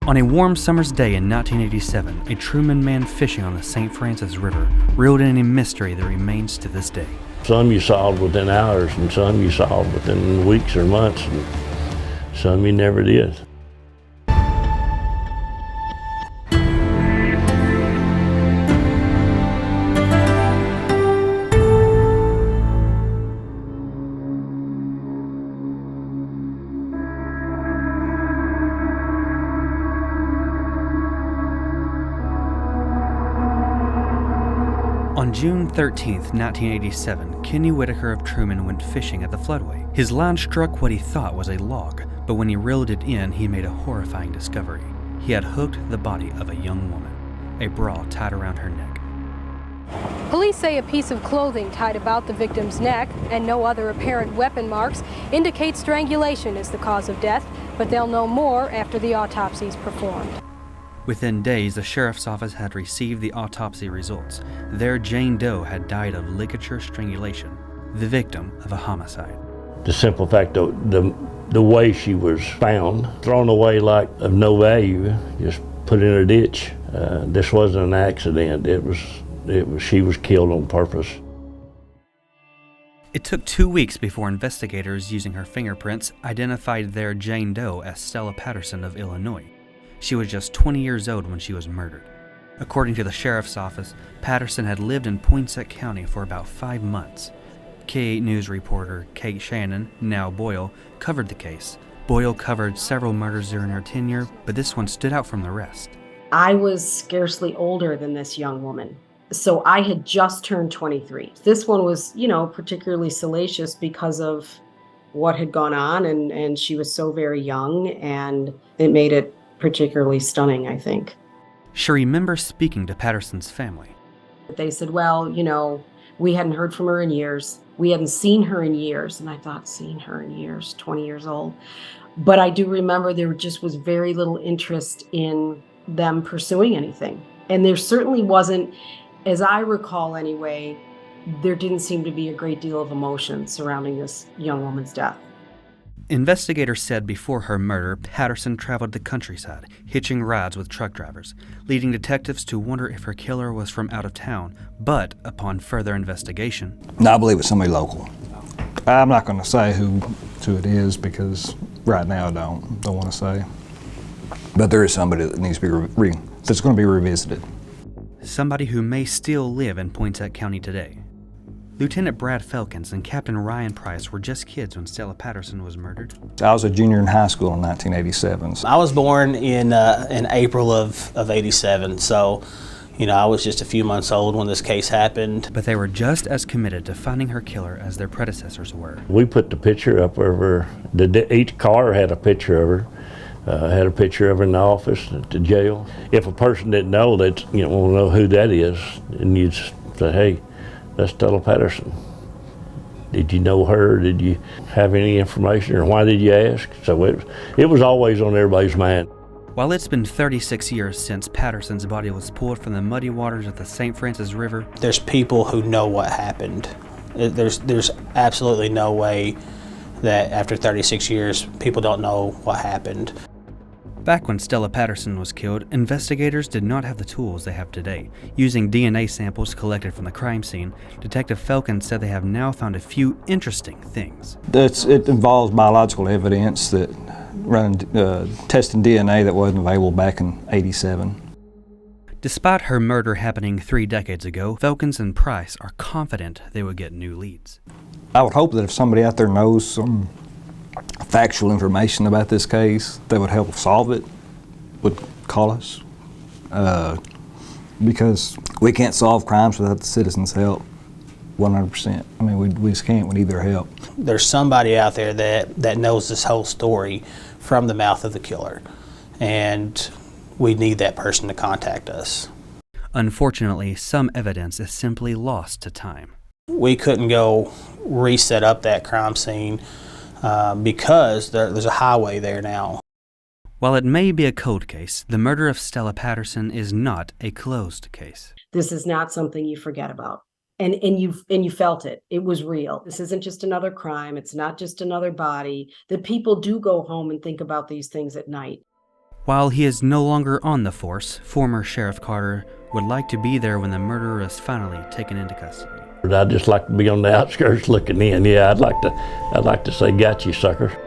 On a warm summer's day in 1987, a Truman man fishing on the St. Francis River reeled in a mystery that remains to this day. Some you solved within hours, and some you solved within weeks or months, and some you never did. On June 13, 1987, Kenny Whitaker of Truman went fishing at the floodway. His line struck what he thought was a log, but when he reeled it in, he made a horrifying discovery. He had hooked the body of a young woman, a bra tied around her neck. Police say a piece of clothing tied about the victim's neck and no other apparent weapon marks indicate strangulation is the cause of death, but they'll know more after the autopsy is performed. Within days, the sheriff's office had received the autopsy results. There, Jane Doe had died of ligature strangulation, the victim of a homicide. The simple fact that the way she was found, thrown away like of no value, just put in a ditch. This wasn't an accident. She was killed on purpose. It took 2 weeks before investigators using her fingerprints identified their Jane Doe as Stella Patterson of Illinois. She was just 20 years old when she was murdered. According to the sheriff's office, Patterson had lived in Poinsett County for about 5 months. K8 News reporter Kate Shannon, now Boyle, covered the case. Boyle covered several murders during her tenure, but this one stood out from the rest. I was scarcely older than this young woman, so I had just turned 23. This one was, particularly salacious because of what had gone on, and she was so very young, and it made it particularly stunning, I think. She remembers speaking to Patterson's family. They said, well, we hadn't heard from her in years. We hadn't seen her in years. And I thought, seen her in years, 20 years old. But I do remember there just was very little interest in them pursuing anything. And there certainly wasn't, as I recall anyway, there didn't seem to be a great deal of emotion surrounding this young woman's death. Investigators said before her murder, Patterson traveled the countryside, hitching rides with truck drivers, leading detectives to wonder if her killer was from out of town. But upon further investigation... No, I believe it's somebody local. I'm not going to say who it is because right now I don't want to say. But there is somebody that needs to be that's going to be revisited. Somebody who may still live in Poinsett County today. Lieutenant Brad Felkins and Captain Ryan Price were just kids when Stella Patterson was murdered. I was a junior in high school in 1987. I was born in April of 87, so I was just a few months old when this case happened. But they were just as committed to finding her killer as their predecessors were. We put the picture up of her. Each car had a picture of her. Had a picture of her in the office at the jail. If a person didn't know, they'd want to know who that is, and you'd say, hey, that's Stella Patterson. Did you know her? Did you have any information, or why did you ask? So it was always on everybody's mind. While it's been 36 years since Patterson's body was pulled from the muddy waters of the St. Francis River, there's people who know what happened. There's absolutely no way that after 36 years, people don't know what happened. Back when Stella Patterson was killed, investigators did not have the tools they have today. Using DNA samples collected from the crime scene, Detective Felkin said they have now found a few interesting things. It involves biological evidence that testing DNA that wasn't available back in '87. Despite her murder happening 3 decades ago, Felkins and Price are confident they will get new leads. I would hope that if somebody out there knows some factual information about this case that would help solve it, would call us. Because we can't solve crimes without the citizens' help, 100%. I mean, we just can't. We need their help. There's somebody out there that knows this whole story from the mouth of the killer, and we need that person to contact us. Unfortunately, some evidence is simply lost to time. We couldn't go reset up that crime scene because there's a highway there now. While it may be a cold case, the murder of Stella Patterson is not a closed case. This is not something you forget about. And you felt it. It was real. This isn't just another crime. It's not just another body. The people do go home and think about these things at night. While he is no longer on the force, former Sheriff Carter would like to be there when the murderer is finally taken into custody. I'd just like to be on the outskirts looking in. Yeah, I'd like to say, got you, sucker.